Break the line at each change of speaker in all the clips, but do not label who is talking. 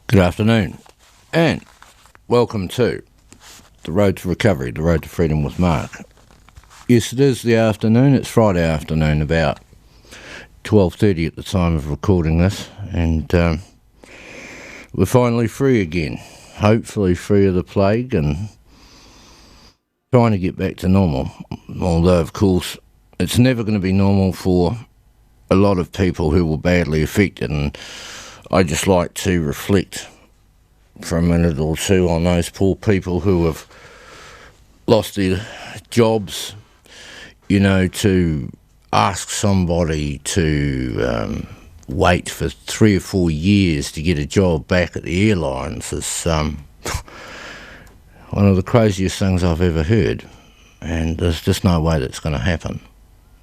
Good afternoon, and welcome to The Road to Recovery, The Road to Freedom with Mark. Yes, it is the afternoon. It's Friday afternoon, about 12:30 at the time of recording this, and we're finally free again. Hopefully free of the plague and trying to get back to normal. Although, of course, it's never going to be normal for a lot of people who were badly affected, and I just like to reflect for a minute or two on those poor people who have lost their jobs. You know, to ask somebody to wait for 3 or 4 years to get a job back at the airlines is one of the craziest things I've ever heard, and there's just no way that's going to happen.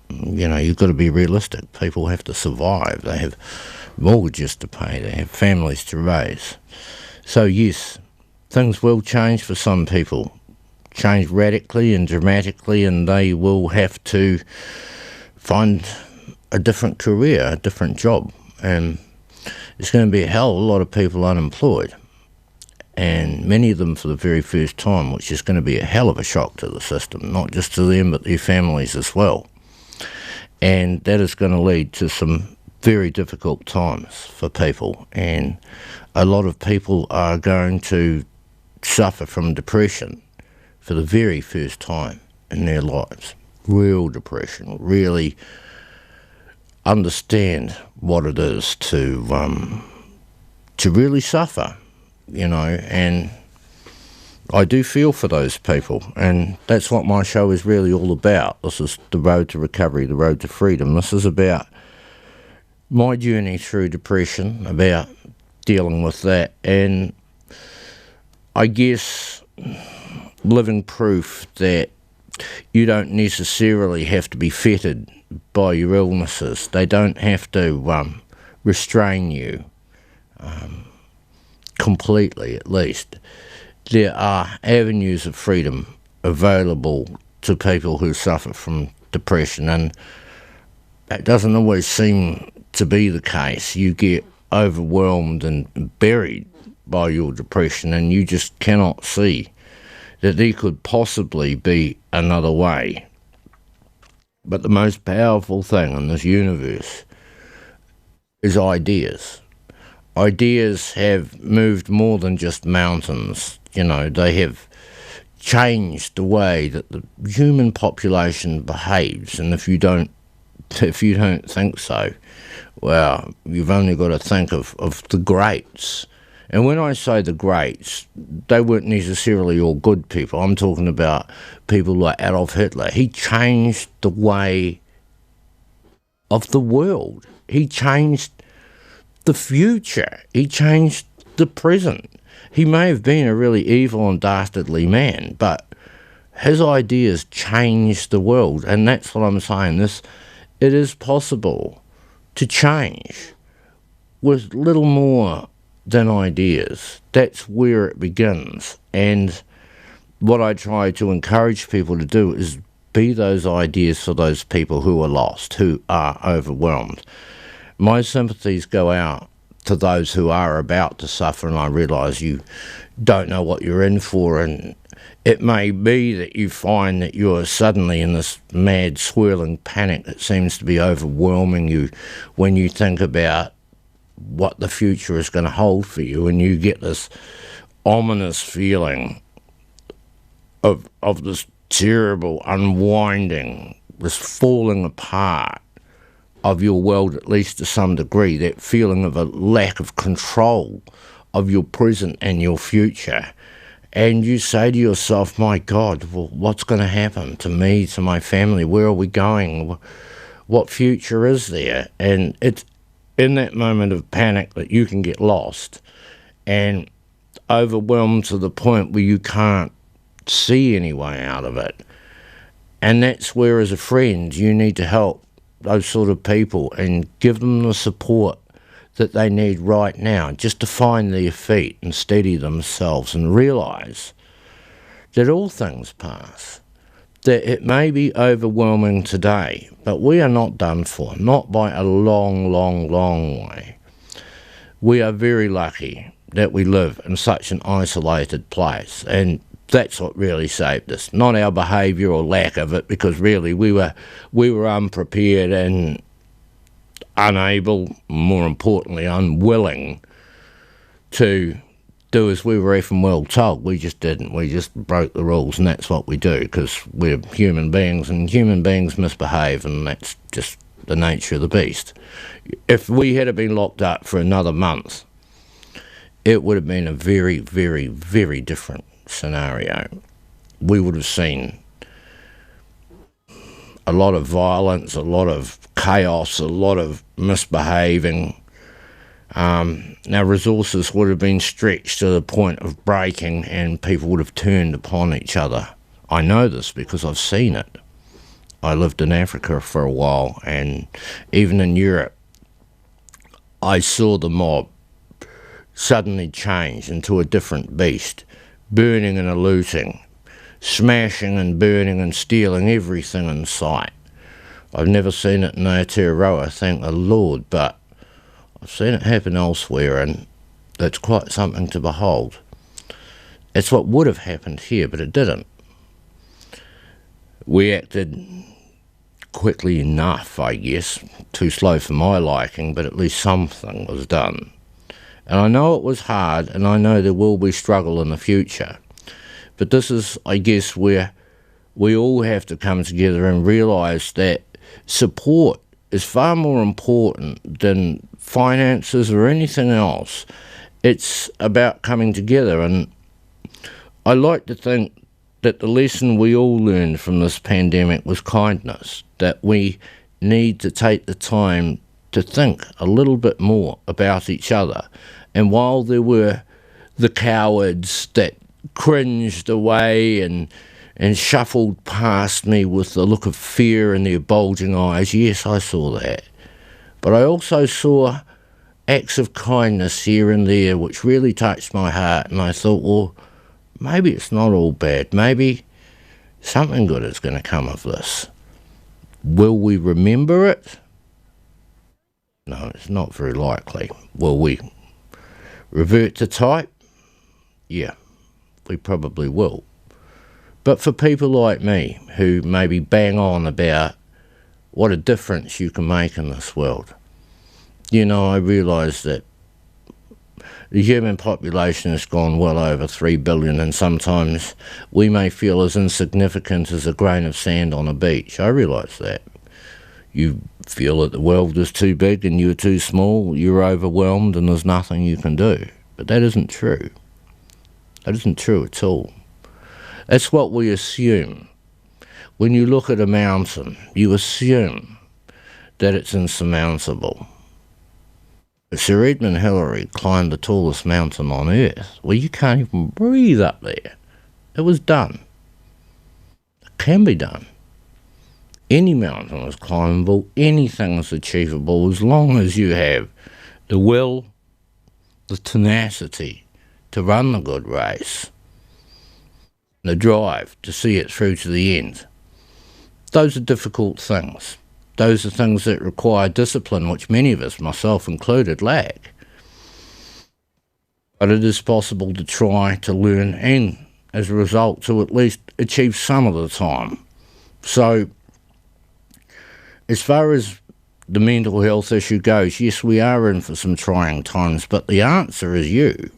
You know, you've got to be realistic. People have to survive. They have mortgages to pay. They have families to raise. So yes, things will change for some people, change radically and dramatically, and they will have to find a different career, a different job. And there's going to be a hell of a lot of people unemployed, and many of them for the very first time, which is going to be a hell of a shock to the system, not just to them but their families as well. And that is going to lead to some very difficult times for people, and a lot of people are going to suffer from depression for the very first time in their lives. Real depression, really understand what it is to really suffer, you know, and I do feel for those people, and that's what my show is really all about. This is the road to recovery, the road to freedom. This is about my journey through depression, about dealing with that, and I guess living proof that you don't necessarily have to be fettered by your illnesses. They don't have to restrain you completely, at least. There are avenues of freedom available to people who suffer from depression, and that doesn't always seem to be the case. You get overwhelmed and buried by your depression, and you just cannot see that there could possibly be another way. But the most powerful thing in this universe is ideas. Ideas have moved more than just mountains. You know, they have changed the way that the human population behaves, and if you don't think so, well, you've only got to think of the greats. And when I say the greats, they weren't necessarily all good people. I'm talking about people like Adolf Hitler. He changed the way of the world. He changed the future. He changed the present. He may have been a really evil and dastardly man, but his ideas changed the world, and that's what I'm saying. It is possible to change with little more than ideas. That's where it begins, and what I try to encourage people to do is be those ideas for those people who are lost, who are overwhelmed. My sympathies go out to those who are about to suffer, and I realise you don't know what you're in for, and it may be that you find that you're suddenly in this mad, swirling panic that seems to be overwhelming you when you think about what the future is going to hold for you, and you get this ominous feeling of this terrible unwinding, this falling apart of your world, at least to some degree, that feeling of a lack of control of your present and your future. And you say to yourself, my God, well, what's going to happen to me, to my family? Where are we going? What future is there? And it's in that moment of panic that you can get lost and overwhelmed to the point where you can't see any way out of it. And that's where, as a friend, you need to help those sort of people and give them the support that they need right now, just to find their feet and steady themselves and realise that all things pass, that it may be overwhelming today, but we are not done for, not by a long, long, long way. We are very lucky that we live in such an isolated place, and that's what really saved us, not our behaviour or lack of it, because really we were unprepared and unable, more importantly unwilling, to do as we were effing well told. We just didn't. We just broke the rules, and that's what we do, because we're human beings, and human beings misbehave, and that's just the nature of the beast. If we had been locked up for another month, it would have been a very, very, very different scenario. We would have seen a lot of violence, a lot of chaos, a lot of misbehaving. Our resources would have been stretched to the point of breaking, and people would have turned upon each other. I know this because I've seen it. I lived in Africa for a while, and even in Europe, I saw the mob suddenly change into a different beast, burning and looting, smashing and burning and stealing everything in sight. I've never seen it in Aotearoa, thank the Lord, but I've seen it happen elsewhere, and it's quite something to behold. It's what would have happened here, but it didn't. We acted quickly enough, I guess. Too slow for my liking, but at least something was done. And I know it was hard, and I know there will be struggle in the future. But this is, I guess, where we all have to come together and realise that support is far more important than finances or anything else. It's about coming together, and I like to think that the lesson we all learned from this pandemic was kindness, that we need to take the time to think a little bit more about each other. And while there were the cowards that cringed away and shuffled past me with the look of fear in their bulging eyes, yes, I saw that. But I also saw acts of kindness here and there which really touched my heart, and I thought, well, maybe it's not all bad. Maybe something good is going to come of this. Will we remember it? No, it's not very likely. Will we revert to type? Yeah, we probably will. But for people like me, who maybe bang on about what a difference you can make in this world, you know, I realise that the human population has gone well over 3 billion, and sometimes we may feel as insignificant as a grain of sand on a beach. I realise that. You feel that the world is too big and you're too small, you're overwhelmed and there's nothing you can do. But that isn't true. That isn't true at all. That's what we assume. When you look at a mountain, you assume that it's insurmountable. Sir Edmund Hillary climbed the tallest mountain on earth. Well, you can't even breathe up there. It was done. It can be done. Any mountain is climbable, anything is achievable, as long as you have the will, the tenacity to run the good race, the drive to see it through to the end. Those are difficult things. Those are things that require discipline, which many of us, myself included, lack. But it is possible to try to learn, and as a result to at least achieve some of the time. So, as far as the mental health issue goes, yes, we are in for some trying times, but the answer is you.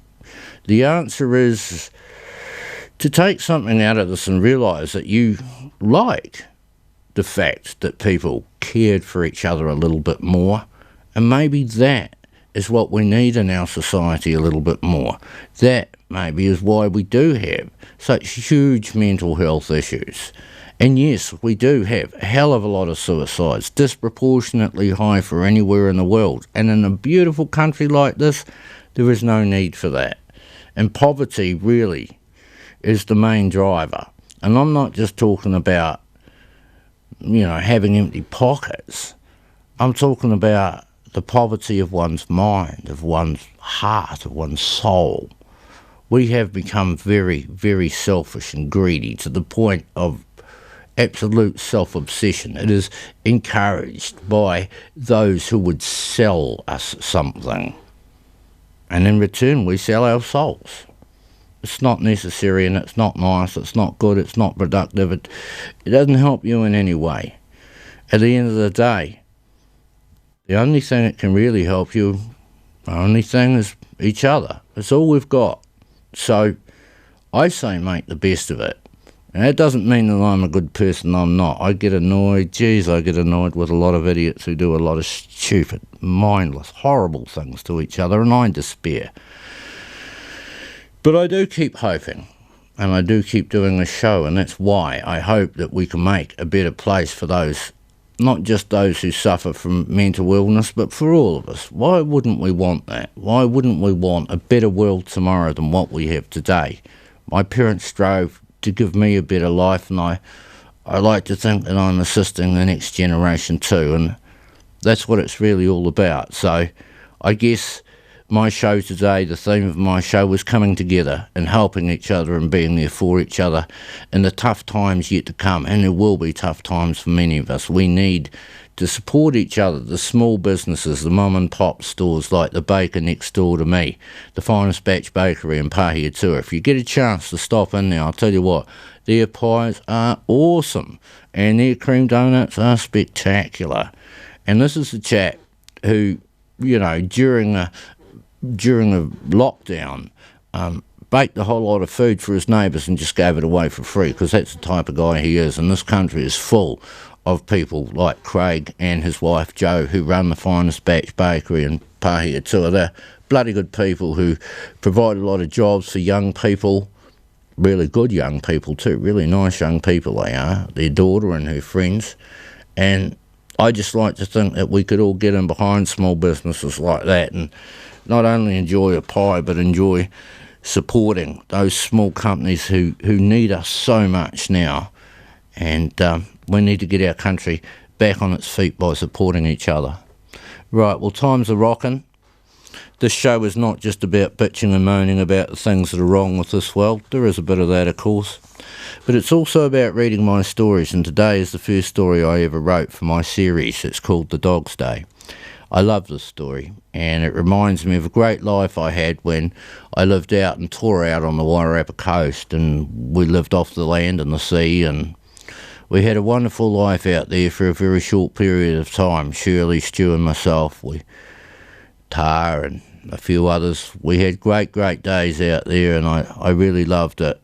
The answer is to take something out of this and realise that you like the fact that people cared for each other a little bit more, and maybe that is what we need in our society a little bit more. That maybe is why we do have such huge mental health issues. And yes, we do have a hell of a lot of suicides, disproportionately high for anywhere in the world. And in a beautiful country like this, there is no need for that. And poverty really is the main driver. And I'm not just talking about, having empty pockets. I'm talking about the poverty of one's mind, of one's heart, of one's soul. We have become very, very selfish and greedy to the point of absolute self-obsession. It is encouraged by those who would sell us something. and in return we sell our souls. It's not necessary, and it's not nice, it's not good, it's not productive, it doesn't help you in any way. At the end of the day, the only thing that can really help you, the only thing is each other. It's all we've got. So I say make the best of it. And that doesn't mean that I'm a good person, I'm not. I get annoyed with a lot of idiots who do a lot of stupid, mindless, horrible things to each other, and I despair. But I do keep hoping, and I do keep doing this show, and that's why I hope that we can make a better place for those, not just those who suffer from mental illness, but for all of us. Why wouldn't we want that? Why wouldn't we want a better world tomorrow than what we have today? My parents strove to give me a better life, and I like to think that I'm assisting the next generation too, and that's what it's really all about. So I guess my show today, the theme of my show was coming together and helping each other and being there for each other in the tough times yet to come, and there will be tough times for many of us. We need to support each other, the small businesses, the mum and pop stores like the baker next door to me, the Finest Batch Bakery in Pahiatua. If you get a chance to stop in there, I'll tell you what, their pies are awesome and their cream donuts are spectacular. And this is a chap who, during the lockdown, baked a whole lot of food for his neighbours and just gave it away for free, because that's the type of guy he is. And this country is full of people like Craig and his wife Jo, who run the Finest Batch Bakery in Pahiatua. They're bloody good people who provide a lot of jobs for young people, really good young people too, really nice young people they are, their daughter and her friends. And I just like to think that we could all get in behind small businesses like that and not only enjoy a pie, but enjoy supporting those small companies who need us so much now. And we need to get our country back on its feet by supporting each other. Right, well, times are rocking. This show is not just about bitching and moaning about the things that are wrong with this world. There is a bit of that, of course. But it's also about reading my stories, and today is the first story I ever wrote for my series. It's called The Dog's Day. I love this story, and it reminds me of a great life I had when I lived out and tore out on the Wairarapa coast, and we lived off the land and the sea, and we had a wonderful life out there for a very short period of time. Shirley, Stu and myself, Tar and a few others, we had great days out there, and I really loved it.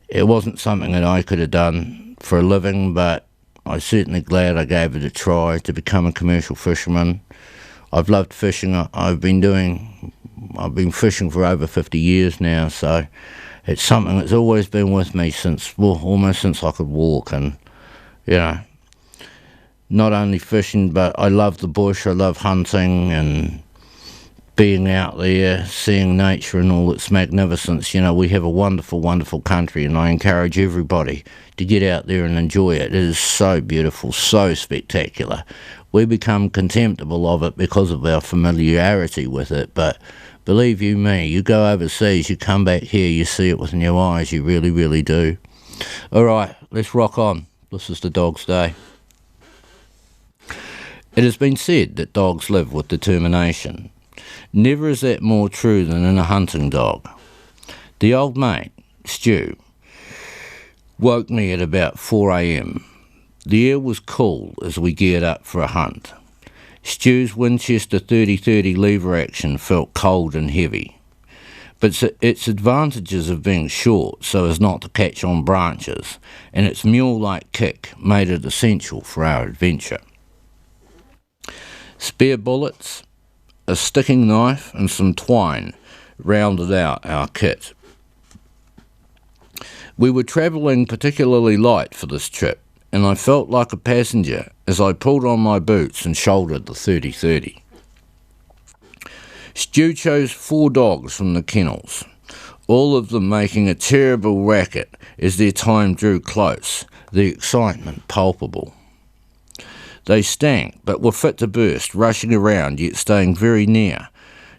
It wasn't something that I could have done for a living, but I'm certainly glad I gave it a try to become a commercial fisherman. I've loved fishing. I've been fishing for over 50 years now, so it's something that's always been with me almost since I could walk. And, not only fishing, but I love the bush, I love hunting and being out there, seeing nature in all its magnificence. We have a wonderful, wonderful country, and I encourage everybody to get out there and enjoy it. It is so beautiful, so spectacular. We become contemptible of it because of our familiarity with it, but believe you me, you go overseas, you come back here, you see it with your eyes, you really, really do. All right, let's rock on. This is The Dog's Day. It has been said that dogs live with determination. Never is that more true than in a hunting dog. The old mate, Stu, woke me at about 4 a.m. The air was cool as we geared up for a hunt. Stu's Winchester 30-30 lever action felt cold and heavy, but its advantages of being short so as not to catch on branches, and its mule-like kick made it essential for our adventure. Spare bullets, a sticking knife and some twine rounded out our kit. We were travelling particularly light for this trip, and I felt like a passenger as I pulled on my boots and shouldered the 30-30. Stu chose 4 dogs from the kennels, all of them making a terrible racket as their time drew close, the excitement palpable. They stank, but were fit to burst, rushing around yet staying very near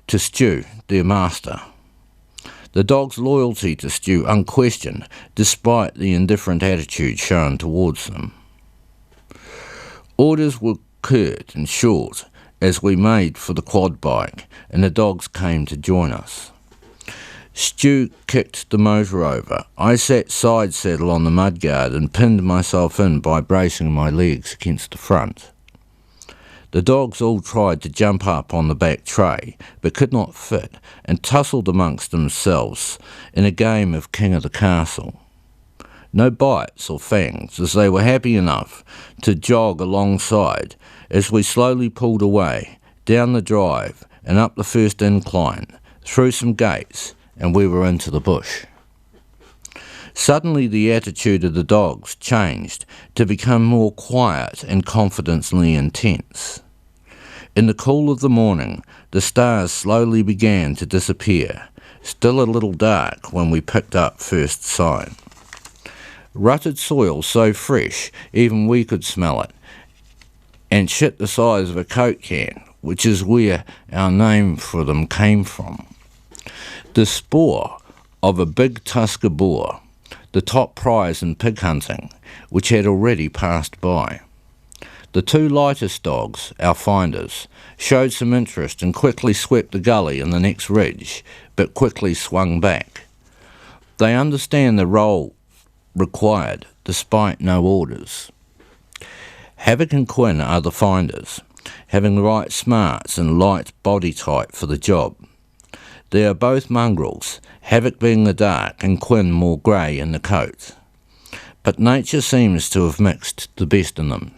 to Stu, their master. The dog's loyalty to Stu unquestioned, despite the indifferent attitude shown towards them. Orders were curt and short, as we made for the quad bike, and the dogs came to join us. Stu kicked the motor over. I sat side saddle on the mudguard and pinned myself in by bracing my legs against the front. The dogs all tried to jump up on the back tray, but could not fit, and tussled amongst themselves in a game of King of the Castle. No bites or fangs, as they were happy enough to jog alongside as we slowly pulled away, down the drive and up the first incline, through some gates, and we were into the bush. Suddenly the attitude of the dogs changed to become more quiet and confidently intense. In the cool of the morning, the stars slowly began to disappear, still a little dark when we picked up first sign. Rutted soil so fresh even we could smell it, and shit the size of a Coke can, which is where our name for them came from. The spoor of a big tusker boar, the top prize in pig hunting, which had already passed by. The two lightest dogs, our finders, showed some interest and quickly swept the gully and the next ridge, but quickly swung back. They understand the role required, despite no orders. Havoc and Quinn are the finders, having the right smarts and light body type for the job. They are both mongrels, Havoc being the dark and Quinn more grey in the coat. But nature seems to have mixed the best in them.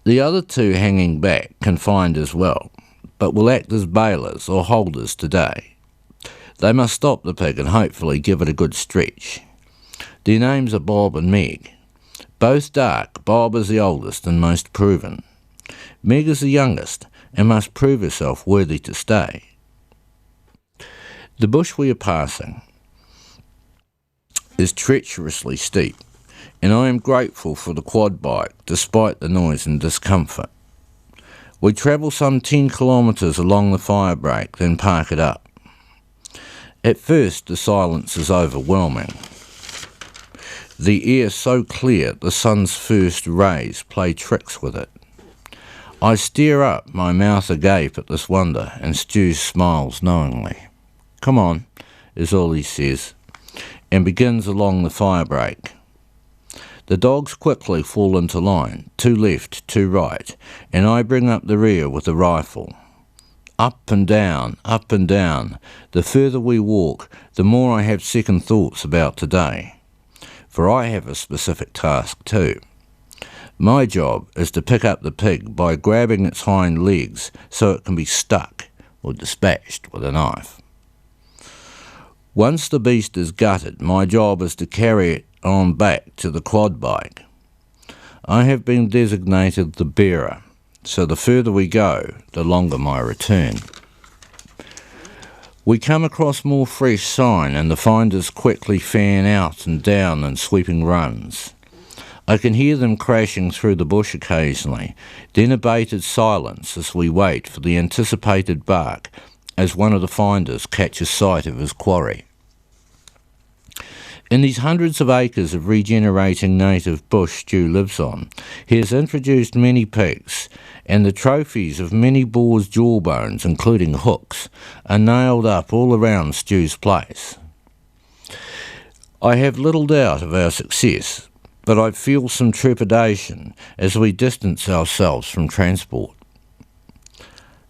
The other two hanging back can find as well, but will act as bailers or holders today. They must stop the pig and hopefully give it a good stretch. Their names are Bob and Meg. Both dark, Bob is the oldest and most proven. Meg is the youngest and must prove herself worthy to stay. The bush we are passing is treacherously steep, and I am grateful for the quad bike despite the noise and discomfort. We travel some 10 kilometres along the Firebreak, then park it up. At first the silence is overwhelming. The air so clear the sun's first rays play tricks with it. I stare up, my mouth agape at this wonder, and Stu smiles knowingly. "Come on," is all he says, and begins along the Firebreak. The dogs quickly fall into line, two left, two right, and I bring up the rear with the rifle. Up and down, the further we walk, the more I have second thoughts about today. For I have a specific task too. My job is to pick up the pig by grabbing its hind legs so it can be stuck or dispatched with a knife. Once the beast is gutted, my job is to carry it on back to the quad bike. I have been designated the bearer, so the further we go, the longer my return. We come across more fresh sign, and the finders quickly fan out and down in sweeping runs. I can hear them crashing through the bush occasionally, then a bated silence as we wait for the anticipated bark as one of the finders catches sight of his quarry. In these hundreds of acres of regenerating native bush Stu lives on, he has introduced many pigs, and the trophies of many boars' jawbones, including hooks, are nailed up all around Stu's place. I have little doubt of our success, but I feel some trepidation as we distance ourselves from transport.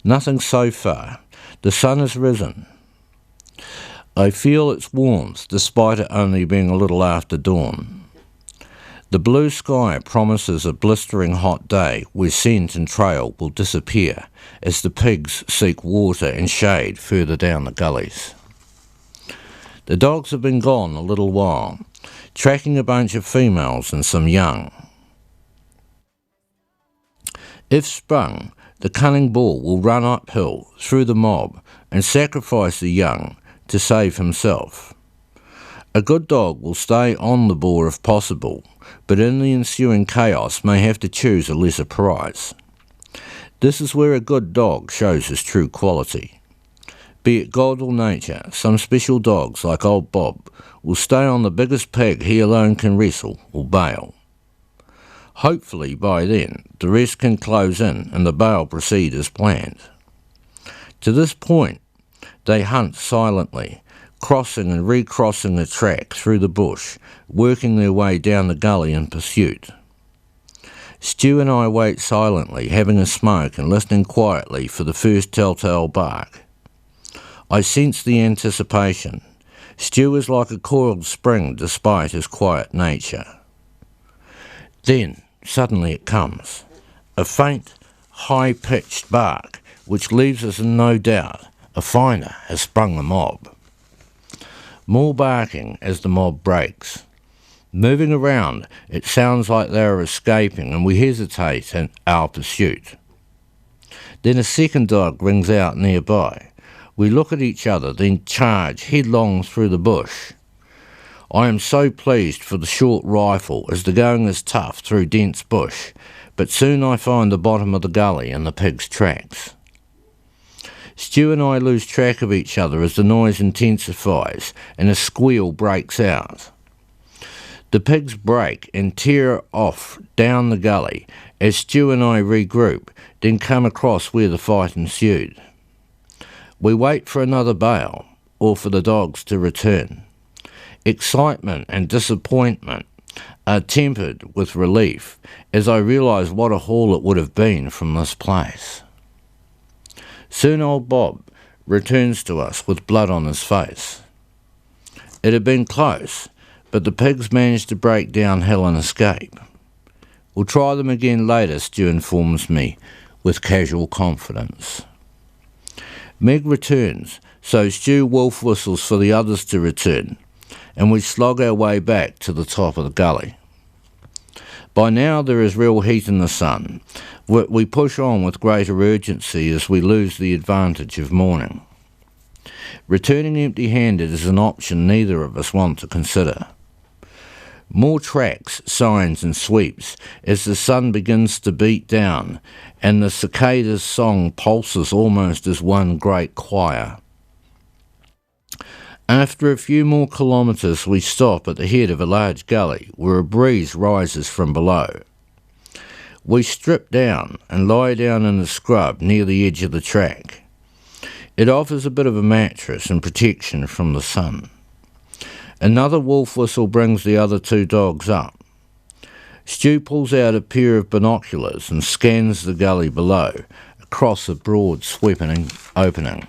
Nothing so far. The sun has risen. I feel its warmth, despite it only being a little after dawn. The blue sky promises a blistering hot day where scent and trail will disappear as the pigs seek water and shade further down the gullies. The dogs have been gone a little while, tracking a bunch of females and some young. If sprung, the cunning bull will run uphill through the mob and sacrifice the young to save himself. A good dog will stay on the boar if possible, but in the ensuing chaos may have to choose a lesser prize. This is where a good dog shows his true quality. Be it God or nature, some special dogs like old Bob will stay on the biggest pig he alone can wrestle or bail. Hopefully by then the rest can close in and the bail proceed as planned. To this point they hunt silently, crossing and recrossing the track through the bush, working their way down the gully in pursuit. Stu and I wait silently, having a smoke and listening quietly for the first telltale bark. I sense the anticipation. Stu is like a coiled spring despite his quiet nature. Then, suddenly it comes. A faint, high-pitched bark, which leaves us in no doubt. A finder has sprung the mob. More barking as the mob breaks. Moving around, it sounds like they are escaping and we hesitate in our pursuit. Then a second dog rings out nearby. We look at each other, then charge headlong through the bush. I am so pleased for the short rifle as the going is tough through dense bush, but soon I find the bottom of the gully and the pig's tracks. Stu and I lose track of each other as the noise intensifies and a squeal breaks out. The pigs break and tear off down the gully as Stu and I regroup, then come across where the fight ensued. We wait for another bail, or for the dogs to return. Excitement and disappointment are tempered with relief as I realise what a haul it would have been from this place. Soon old Bob returns to us with blood on his face. It had been close, but the pigs managed to break downhill and escape. We'll try them again later, Stu informs me, with casual confidence. Meg returns, so Stu wolf whistles for the others to return, and we slog our way back to the top of the gully. By now there is real heat in the sun. We push on with greater urgency as we lose the advantage of morning. Returning empty-handed is an option neither of us want to consider. More tracks, signs and sweeps as the sun begins to beat down and the cicada's song pulses almost as one great choir. After a few more kilometres we stop at the head of a large gully where a breeze rises from below. We strip down and lie down in the scrub near the edge of the track. It offers a bit of a mattress and protection from the sun. Another wolf whistle brings the other two dogs up. Stu pulls out a pair of binoculars and scans the gully below, across a broad sweeping opening.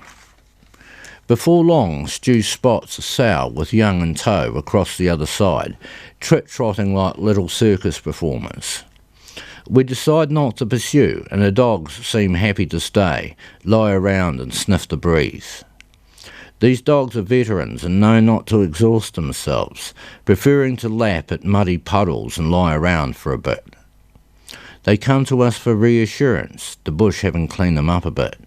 Before long, Stu spots a sow with young in tow across the other side, trot-trotting like little circus performers. We decide not to pursue, and the dogs seem happy to stay, lie around and sniff the breeze. These dogs are veterans and know not to exhaust themselves, preferring to lap at muddy puddles and lie around for a bit. They come to us for reassurance, the bush having cleaned them up a bit.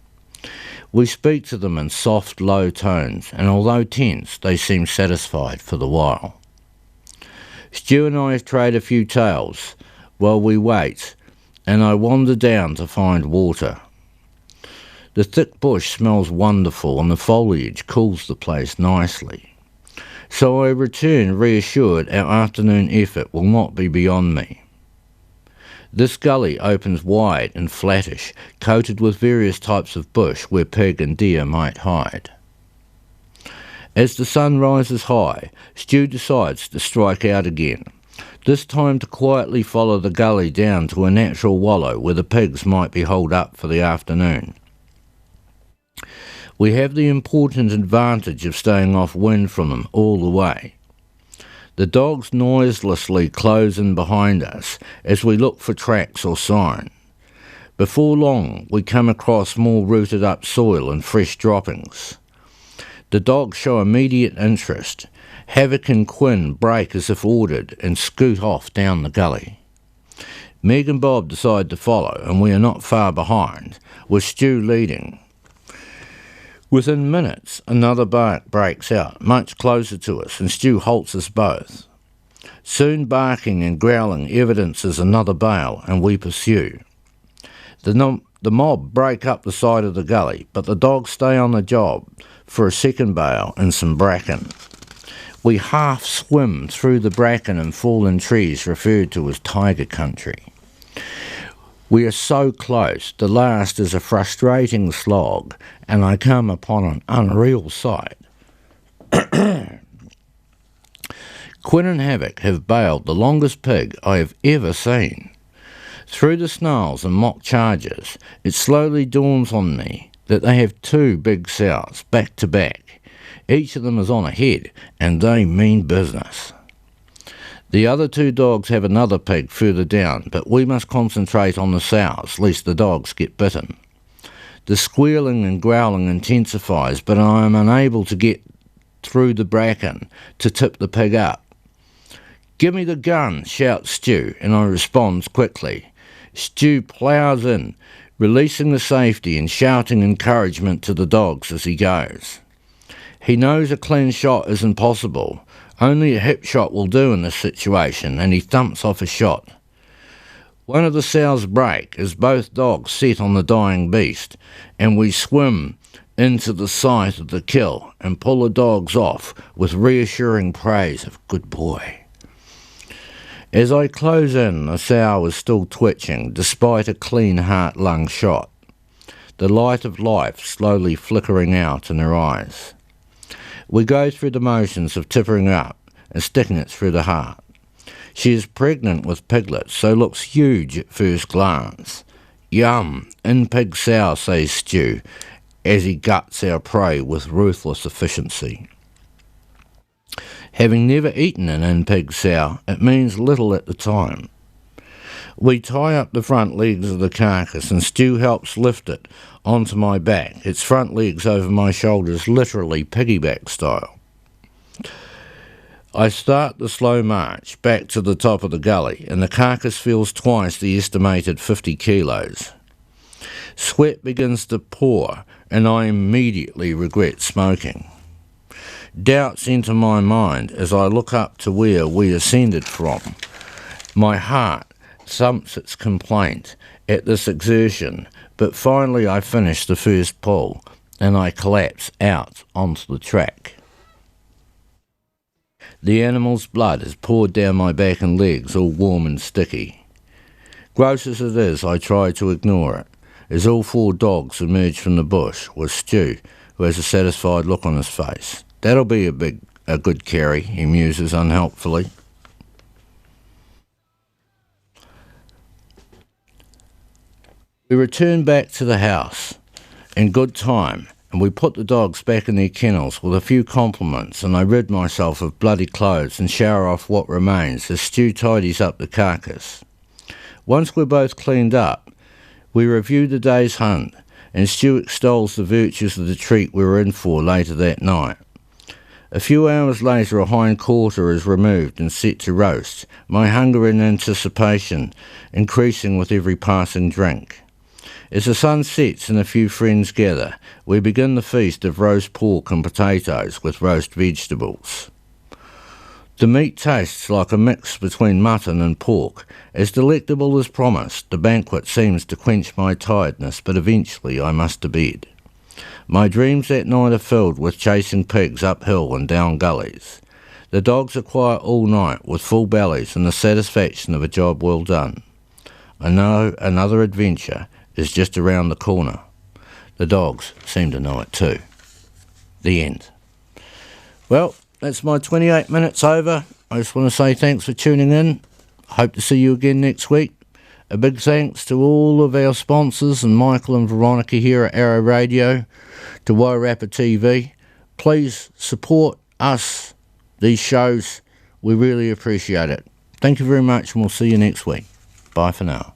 We speak to them in soft, low tones, and although tense, they seem satisfied for the while. Stu and I trade a few tales while we wait, and I wander down to find water. The thick bush smells wonderful and the foliage cools the place nicely. So I return reassured our afternoon effort will not be beyond me. This gully opens wide and flattish, coated with various types of bush where pig and deer might hide. As the sun rises high, Stu decides to strike out again, this time to quietly follow the gully down to a natural wallow where the pigs might be holed up for the afternoon. We have the important advantage of staying off wind from them all the way. The dogs noiselessly close in behind us as we look for tracks or sign. Before long, we come across more rooted up soil and fresh droppings. The dogs show immediate interest. Havoc and Quinn break as if ordered and scoot off down the gully. Meg and Bob decide to follow, and we are not far behind, with Stu leading. Within minutes, another bark breaks out, much closer to us, and Stu halts us both. Soon barking and growling evidences another bail, and we pursue. The mob break up the side of the gully, but the dogs stay on the job for a second bail and some bracken. We half swim through the bracken and fallen trees referred to as tiger country. We are so close, the last is a frustrating slog, and I come upon an unreal sight. Quinn and Havoc have bailed the longest pig I have ever seen. Through the snarls and mock charges, it slowly dawns on me that they have two big sows back to back. Each of them is on a head, and they mean business. The other two dogs have another pig further down, but we must concentrate on the sows, lest the dogs get bitten. The squealing and growling intensifies, but I am unable to get through the bracken to tip the pig up. "Give me the gun," shouts Stu, and I respond quickly. Stu ploughs in, releasing the safety and shouting encouragement to the dogs as he goes. He knows a clean shot isn't possible. Only a hip shot will do in this situation, and he thumps off a shot. One of the sows break as both dogs set on the dying beast, and we swim into the site of the kill and pull the dogs off with reassuring praise of "good boy." As I close in, the sow is still twitching, despite a clean heart-lung shot, the light of life slowly flickering out in her eyes. We go through the motions of tipping her up and sticking it through the heart. She is pregnant with piglets, so looks huge at first glance. "Yum, in-pig sow," says Stu, as he guts our prey with ruthless efficiency. Having never eaten an in-pig sow, it means little at the time. We tie up the front legs of the carcass and Stu helps lift it onto my back, its front legs over my shoulders, literally piggyback style. I start the slow march back to the top of the gully, and the carcass feels twice the estimated 50 kilos. Sweat begins to pour, and I immediately regret smoking. Doubts enter my mind as I look up to where we ascended from. My heart thumps its complaint at this exertion, but finally I finish the first pull, and I collapse out onto the track. The animal's blood has poured down my back and legs, all warm and sticky. Gross as it is, I try to ignore it, as all four dogs emerge from the bush, with Stu, who has a satisfied look on his face. "That'll be a good carry," he muses unhelpfully. We return back to the house in good time, and we put the dogs back in their kennels with a few compliments, and I rid myself of bloody clothes and shower off what remains as Stu tidies up the carcass. Once we're both cleaned up, we review the day's hunt, and Stu extols the virtues of the treat we were in for later that night. A few hours later, a hind quarter is removed and set to roast, my hunger and anticipation increasing with every passing drink. As the sun sets and a few friends gather, we begin the feast of roast pork and potatoes with roast vegetables. The meat tastes like a mix between mutton and pork. As delectable as promised, the banquet seems to quench my tiredness, but eventually I must to bed. My dreams that night are filled with chasing pigs uphill and down gullies. The dogs are quiet all night with full bellies and the satisfaction of a job well done. I know another adventure is just around the corner. The dogs seem to know it too. The end. Well, that's my 28 minutes over. I just want to say thanks for tuning in. Hope to see you again next week. A big thanks to all of our sponsors and Michael and Veronica here at Arrow Radio, to Wairarapa TV. Please support us, these shows. We really appreciate it. Thank you very much, and we'll see you next week. Bye for now.